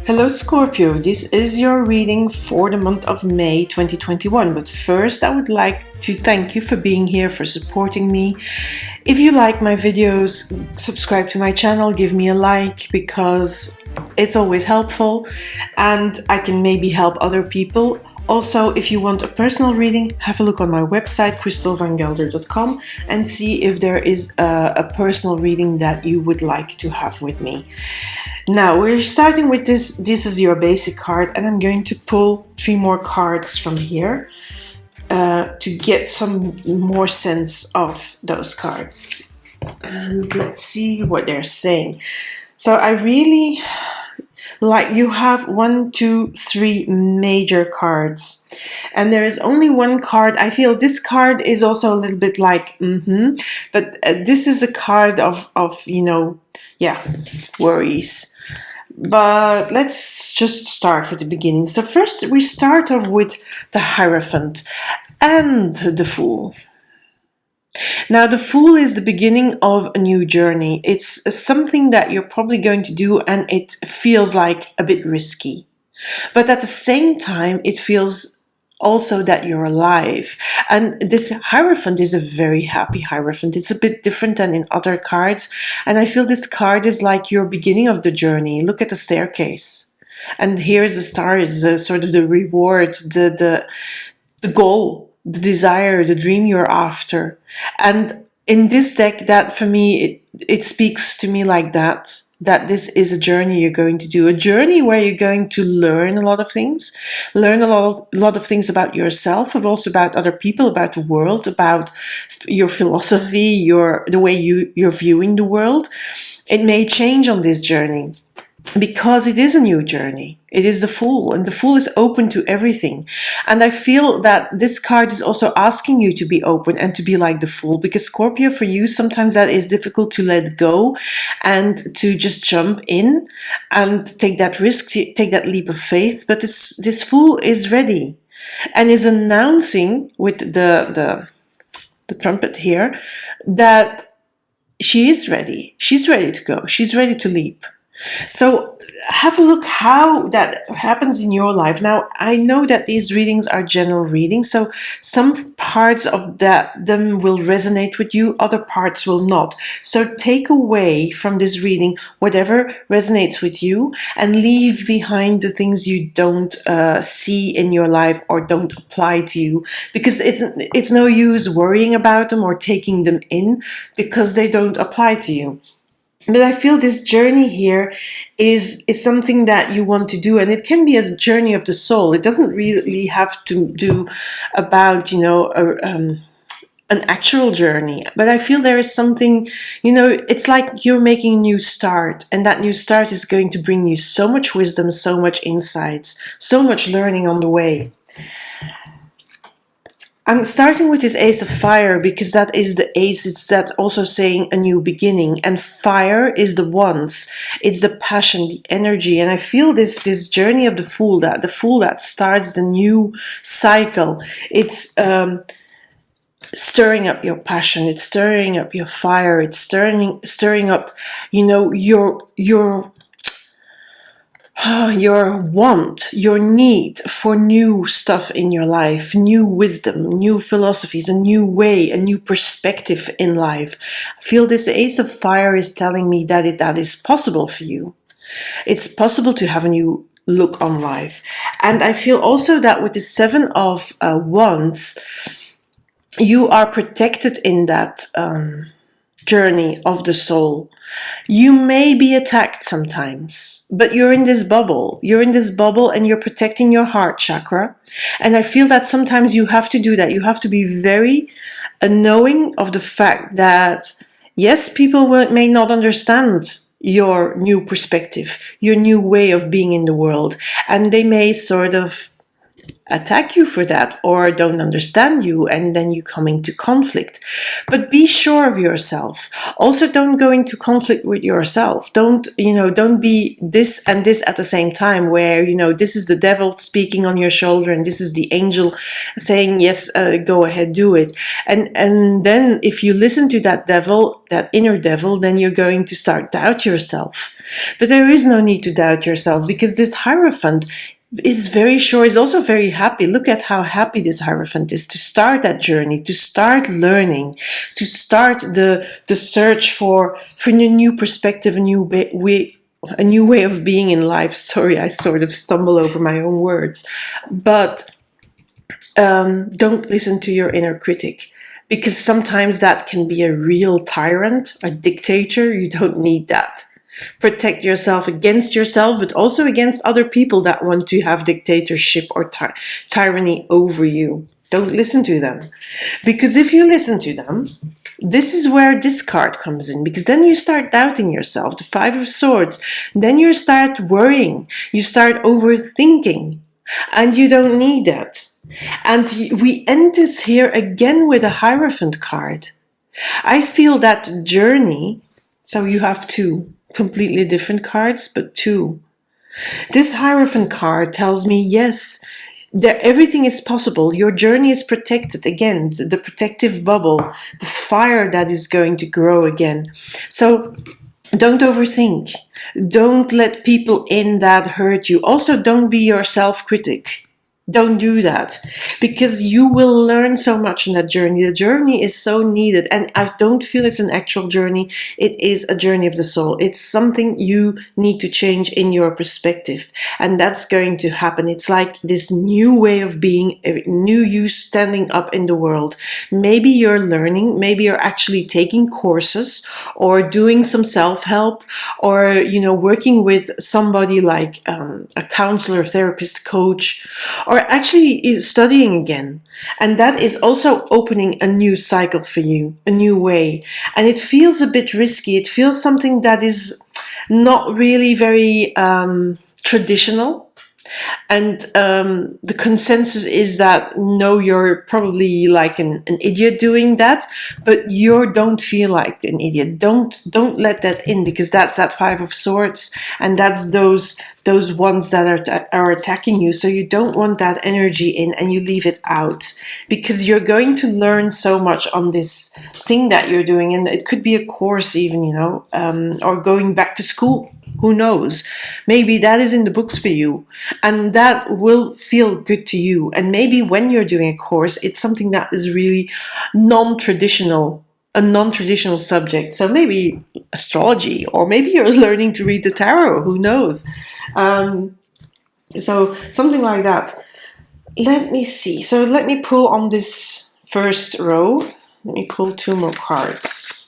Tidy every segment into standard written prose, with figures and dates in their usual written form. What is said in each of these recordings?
Hello Scorpio, this is your reading for the month of May 2021. But first I would like to thank you for being here, for supporting me. If you like my videos, subscribe to my channel, give me a like, because it's always helpful and I can maybe help other people. Also, if you want a personal reading, have a look on my website, ChristelVanGelder.com, and see if there is a personal reading that you would like to have with me. Now, we're starting with this. This is your basic card, and I'm going to pull 3 more cards from here to get some more sense of those cards. And let's see what they're saying. So I really like, you have 1, 2, 3 major cards, and there is only one card. I feel this card is also a little bit like but this is a card of worries. But let's just start with the beginning. So first we start off with the Hierophant and the Fool. Now, the Fool is the beginning of a new journey. It's something that you're probably going to do, and it feels like a bit risky. But at the same time, it feels also that you're alive. And this Hierophant is a very happy Hierophant. It's a bit different than in other cards. And I feel this card is like your beginning of the journey. Look at the staircase. And here's the star, is the sort of the reward, the goal, the desire, the dream you're after. And in this deck, that for me, it speaks to me like that this is a journey you're going to do, a journey where you're going to learn a lot of things, learn a lot of things about yourself, but also about other people, about the world, about your philosophy, the way you're viewing the world. It may change on this journey, because it is a new journey. It is the Fool, and the Fool is open to everything. And I feel that this card is also asking you to be open and to be like the Fool, because Scorpio, for you, sometimes that is difficult to let go and to just jump in and take that risk, take that leap of faith. But this Fool is ready and is announcing with the trumpet here that she is ready. She's ready to go. She's ready to leap. So have a look how that happens in your life. Now, I know that these readings are general readings, so some parts of them will resonate with you, other parts will not. So take away from this reading whatever resonates with you and leave behind the things you don't see in your life or don't apply to you, because it's no use worrying about them or taking them in because they don't apply to you. But I feel this journey here is something that you want to do, and it can be a journey of the soul. It doesn't really have to do about, an actual journey. But I feel there is something, it's like you're making a new start, and that new start is going to bring you so much wisdom, so much insights, so much learning on the way. I'm starting with this Ace of Fire because that is the ace. It's that also saying a new beginning. And fire is the wands. It's the passion, the energy. And I feel this journey of the Fool that starts the new cycle. It's stirring up your passion. It's stirring up your fire. It's stirring up, your want, your need for new stuff in your life, new wisdom, new philosophies, a new way, a new perspective in life. I feel this Ace of Fire is telling me that is possible for you. It's possible to have a new look on life. And I feel also that with the 7 of Wands, you are protected in that journey of the soul. You may be attacked sometimes, but you're in this bubble. You're in this bubble and you're protecting your heart chakra. And I feel that sometimes you have to do that. You have to be very knowing of the fact that, yes, people may not understand your new perspective, your new way of being in the world. And they may sort of attack you for that or don't understand you, and then you come into conflict. But be sure of yourself. Also, don't go into conflict with yourself. Don't be this and this at the same time, where this is the devil speaking on your shoulder and this is the angel saying yes, go ahead, do it. And then if you listen to that devil, that inner devil, then you're going to start doubt yourself. But there is no need to doubt yourself, because this Hierophant is very sure, is also very happy. Look at how happy this Hierophant is to start that journey, to start learning, to start the search for a new perspective, a new way of being in life. Sorry, I sort of stumble over my own words. But don't listen to your inner critic, because sometimes that can be a real tyrant, a dictator. You don't need that. Protect yourself against yourself, but also against other people that want to have dictatorship or tyranny over you. Don't listen to them. Because if you listen to them, this is where this card comes in. Because then you start doubting yourself, the Five of Swords. Then you start worrying. You start overthinking. And you don't need that. And we end this here again with a Hierophant card. I feel that journey, so you have two completely different cards, but two. This Hierophant card tells me, yes, everything is possible. Your journey is protected. Again, the protective bubble, the fire that is going to grow again. So don't overthink. Don't let people in that hurt you. Also, don't be your self-critic. Don't do that, because you will learn so much in that journey. The journey is so needed, and I don't feel it's an actual journey. It is a journey of the soul. It's something you need to change in your perspective, and that's going to happen. It's like this new way of being, a new you standing up in the world. Maybe you're learning, maybe you're actually taking courses or doing some self-help, or working with somebody like a counselor, therapist, coach, or actually studying again. And that is also opening a new cycle for you, a new way. And it feels a bit risky. It feels something that is not really very traditional. And the consensus is that no, you're probably like an idiot doing that, but you don't feel like an idiot. Don't let that in, because that's that Five of Swords, and that's those ones that are attacking you. So you don't want that energy in, and you leave it out, because you're going to learn so much on this thing that you're doing, and it could be a course even, or going back to school. Who knows? Maybe that is in the books for you, and that will feel good to you. And maybe when you're doing a course, it's something that is really non-traditional, a non-traditional subject. So maybe astrology, or maybe you're learning to read the tarot. Who knows? So something like that. Let me see. So let me pull on this first row. Let me pull two more cards.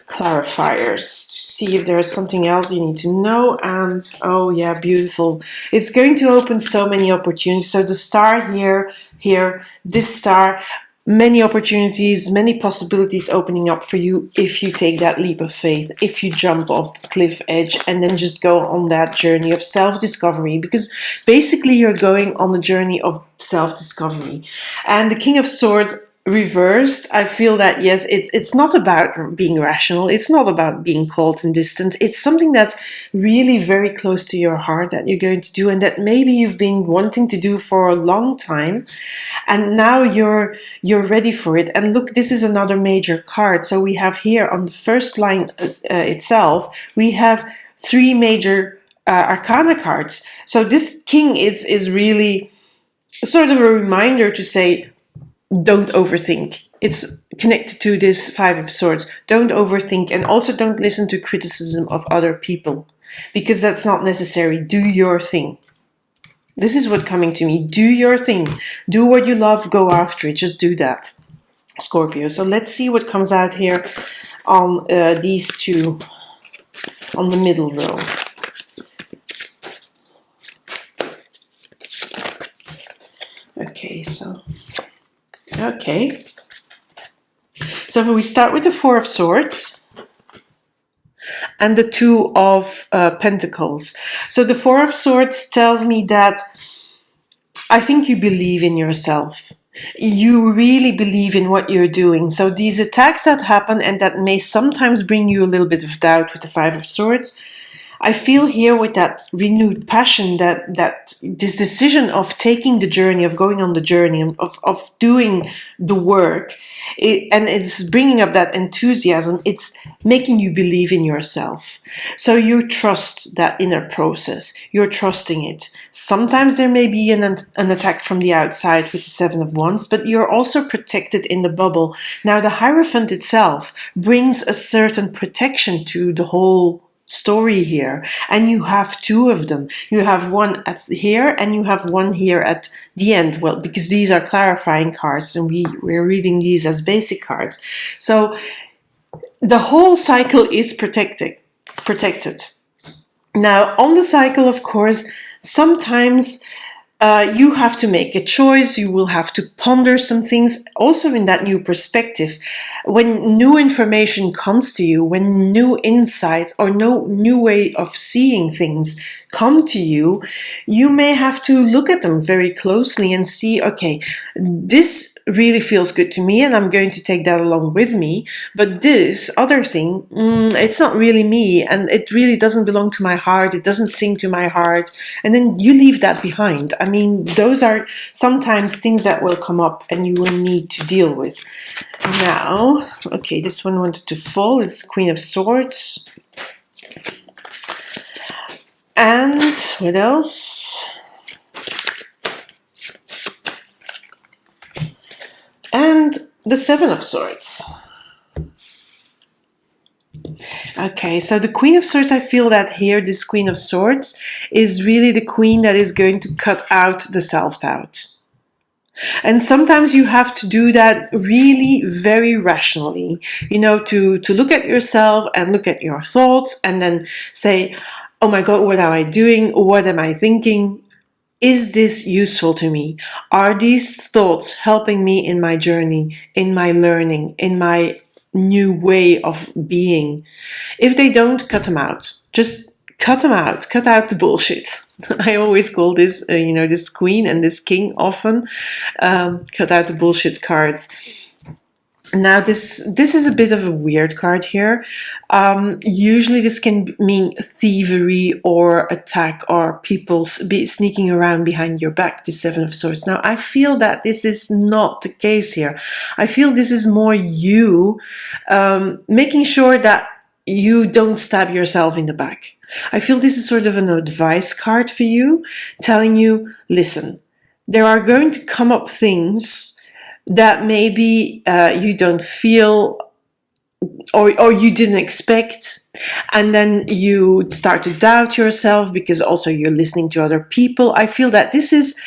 Clarifiers, to see if there is something else you need to know. And oh yeah, beautiful. It's going to open so many opportunities. So the star here, this star, many opportunities, many possibilities opening up for you if you take that leap of faith, if you jump off the cliff edge and then just go on that journey of self-discovery, because basically you're going on the journey of self-discovery. And the King of Swords reversed, I feel that, yes, it's not about being rational. It's not about being cold and distant. It's something that's really very close to your heart that you're going to do, and that maybe you've been wanting to do for a long time, and now you're ready for it. And look, this is another major card. So we have here on the first line itself, we have three major arcana cards. So this king is really sort of a reminder to say, don't overthink. It's connected to this Five of Swords. Don't overthink, and also don't listen to criticism of other people, because that's not necessary. Do your thing. This is what's coming to me. Do your thing. Do what you love. Go after it. Just do that, Scorpio. So let's see what comes out here on these two on the middle row. Okay, so if we start with the Four of Swords and the Two of Pentacles. So the Four of Swords tells me that I think you believe in yourself. You really believe in what you're doing. So these attacks that happen and that may sometimes bring you a little bit of doubt with the Five of Swords, I feel here with that renewed passion, that this decision of taking the journey, of going on the journey, of doing the work, and it's bringing up that enthusiasm. It's making you believe in yourself. So you trust that inner process. You're trusting it. Sometimes there may be an attack from the outside with the Seven of Wands, but you're also protected in the bubble. Now, the Hierophant itself brings a certain protection to the whole story here, and you have two of them. You have one at here and you have one here at the end. Well, because these are clarifying cards and we're reading these as basic cards. So the whole cycle is protected. Now, on the cycle, of course, sometimes you have to make a choice. You will have to ponder some things also in that new perspective. When new information comes to you, when new insights or no new way of seeing things come to you, you may have to look at them very closely and see, okay, this really feels good to me and I'm going to take that along with me, but this other thing, it's not really me and it really doesn't belong to my heart, it doesn't sing to my heart, and then you leave that behind. I mean, those are sometimes things that will come up and you will need to deal with. Now, okay, this one wanted to fall. It's Queen of Swords. And what else? And the Seven of Swords. Okay, so the Queen of Swords, I feel that here, this Queen of Swords is really the queen that is going to cut out the self-doubt. And sometimes you have to do that really very rationally, you know, to look at yourself and look at your thoughts and then say, oh my God, what am I doing? What am I thinking? Is this useful to me? Are these thoughts helping me in my journey, in my learning, in my new way of being? If they don't, cut them out. Just cut them out. Cut out the bullshit. I always call this, this queen and this king often, cut out the bullshit cards. Now, this is a bit of a weird card here. Usually this can mean thievery or attack or people sneaking around behind your back, the Seven of Swords. Now, I feel that this is not the case here. I feel this is more you making sure that you don't stab yourself in the back. I feel this is sort of an advice card for you, telling you, listen, there are going to come up things that maybe you don't feel or you didn't expect, and then you start to doubt yourself because also you're listening to other people. I feel that this is,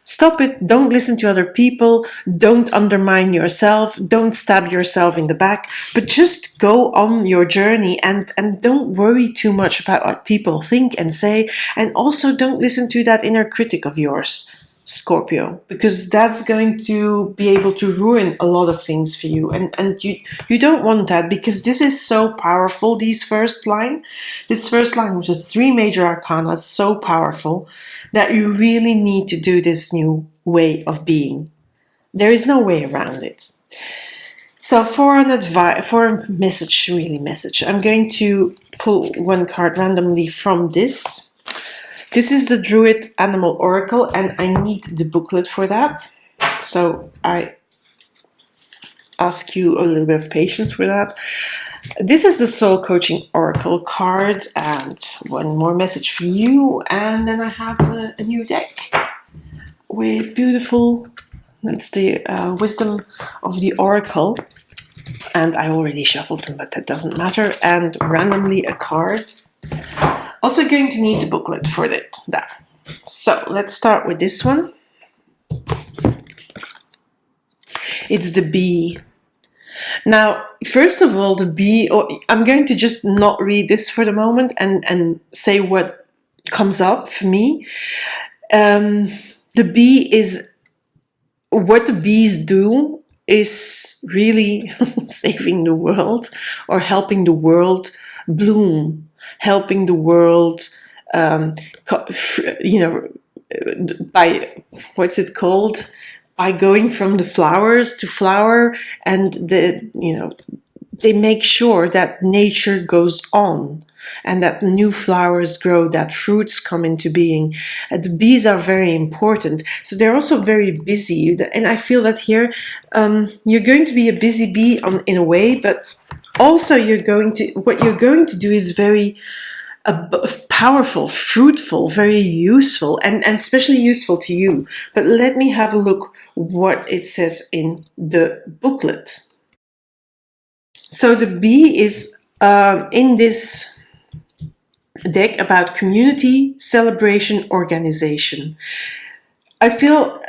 stop it, don't listen to other people, don't undermine yourself, don't stab yourself in the back, but just go on your journey and don't worry too much about what people think and say, and also don't listen to that inner critic of yours, Scorpio, because that's going to be able to ruin a lot of things for you, and you don't want that, because this is so powerful. This first line with the 3 major arcana is so powerful that you really need to do this new way of being. There is no way around it. So for a message, I'm going to pull one card randomly from this. This is the Druid Animal Oracle, and I need the booklet for that. So I ask you a little bit of patience for that. This is the Soul Coaching Oracle card, and one more message for you. And then I have a new deck with beautiful, that's the Wisdom of the Oracle. And I already shuffled them, but that doesn't matter. And randomly a card. Also going to need the booklet for that. So let's start with this one. It's the bee. Now, first of all, the bee, I'm going to just not read this for the moment and say what comes up for me. The bee is, what the bees do is really saving the world or helping the world bloom. Helping the world, by, what's it called? By going from the flowers to flower, and they make sure that nature goes on and that new flowers grow, that fruits come into being. The bees are very important. So they're also very busy. And I feel that here you're going to be a busy bee in a way, but also what you're going to do is very powerful, fruitful, very useful, and especially useful to you. But let me have a look what it says in the booklet. So the bee is in this deck about community, celebration, organization. I feel,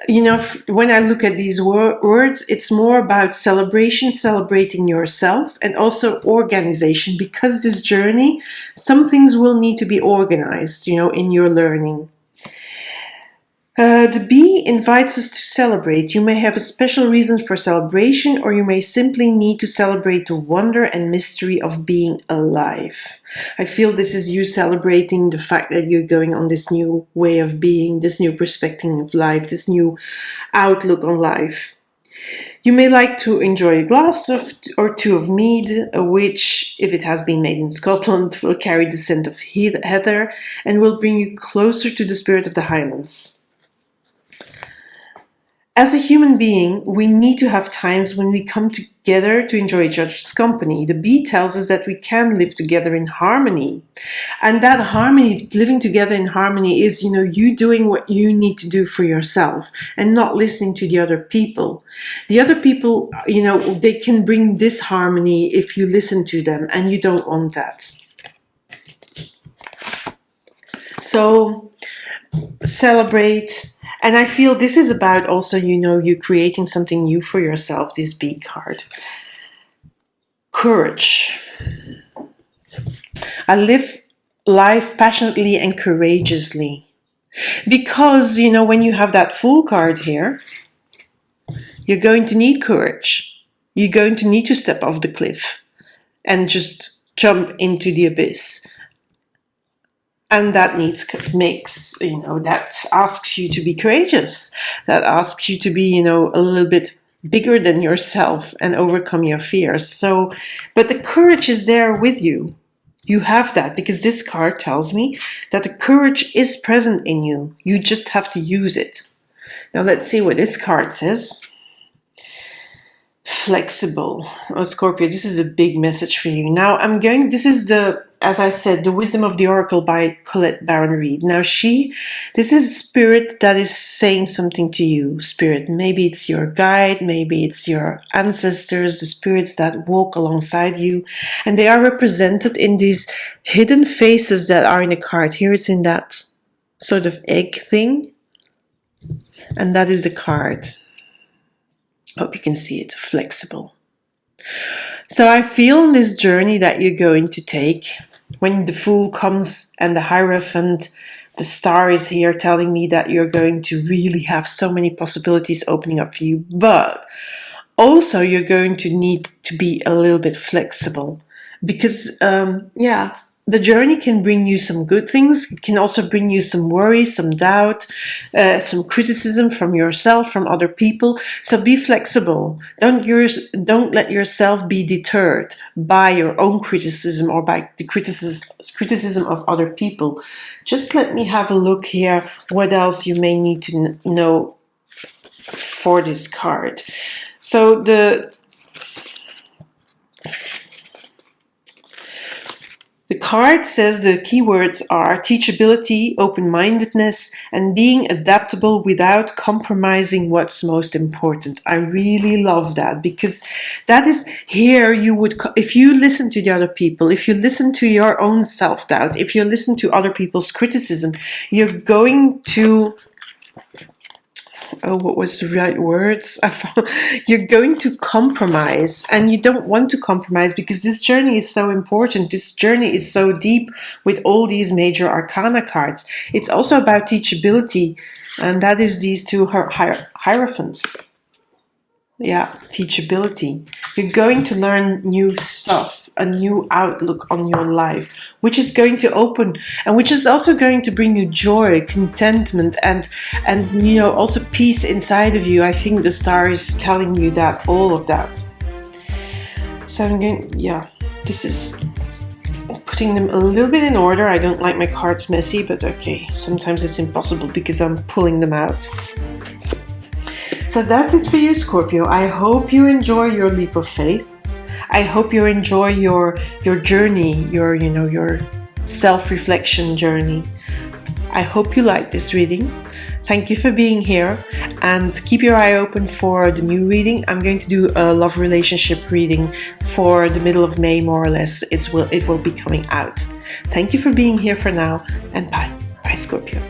when I look at these words, it's more about celebration, celebrating yourself, and also organization, because this journey, some things will need to be organized, in your learning. The bee invites us to celebrate. You may have a special reason for celebration, or you may simply need to celebrate the wonder and mystery of being alive. I feel this is you celebrating the fact that you're going on this new way of being, this new perspective of life, this new outlook on life. You may like to enjoy a glass or two of mead, which, if it has been made in Scotland, will carry the scent of heather and will bring you closer to the spirit of the Highlands. As a human being, we need to have times when we come together to enjoy each other's company. The bee tells us that we can live together in harmony. And that harmony, living together in harmony, is, you doing what you need to do for yourself and not listening to the other people. The other people, they can bring disharmony if you listen to them, and you don't want that. So, celebrate. And I feel this is about also, you creating something new for yourself, this bee card. Courage. I live life passionately and courageously. Because, when you have that Fool card here, you're going to need courage. You're going to need to step off the cliff and just jump into the abyss. And that that asks you to be courageous. That asks you to be, a little bit bigger than yourself and overcome your fears. So, but the courage is there with you. You have that because this card tells me that the courage is present in you. You just have to use it. Now let's see what this card says. Flexible. Oh, Scorpio, this is a big message for you. Now this is as I said, the Wisdom of the Oracle by Colette Baron-Reid. Now this is spirit that is saying something to you. Spirit, maybe it's your guide, maybe it's your ancestors, the spirits that walk alongside you. And they are represented in these hidden faces that are in the card. Here it's in that sort of egg thing. And that is the card. Hope you can see it. Flexible. So I feel in this journey that you're going to take, when the Fool comes and the Hierophant, the star is here telling me that you're going to really have so many possibilities opening up for you. But also you're going to need to be a little bit flexible. Because, the journey can bring you some good things. It can also bring you some worry, some doubt, some criticism from yourself, from other people. So be flexible. Don't let yourself be deterred by your own criticism or by the criticism of other people. Just let me have a look here. What else you may need to know for this card. So the card says the keywords are teachability, open-mindedness, and being adaptable without compromising what's most important. I really love that because that is here if you listen to the other people, if you listen to your own self-doubt, if you listen to other people's criticism, you're going to what was the right words? You're going to compromise, and you don't want to compromise because this journey is so important. This journey is so deep with all these major arcana cards. It's also about teachability, and that is these two hierophants. Yeah, teachability. You're going to learn new stuff, a new outlook on your life, which is going to open and which is also going to bring you joy, contentment, and also peace inside of you. I think the star is telling you that, all of that. So I'm going, this is putting them a little bit in order. I don't like my cards messy, but okay, sometimes it's impossible because I'm pulling them out. So that's it for you, Scorpio. I hope you enjoy your leap of faith. I hope you enjoy your journey, your self-reflection journey. I hope you like this reading. Thank you for being here, and keep your eye open for the new reading. I'm going to do a love relationship reading for the middle of May, more or less. It will be coming out. Thank you for being here for now, and bye. Bye, Scorpio.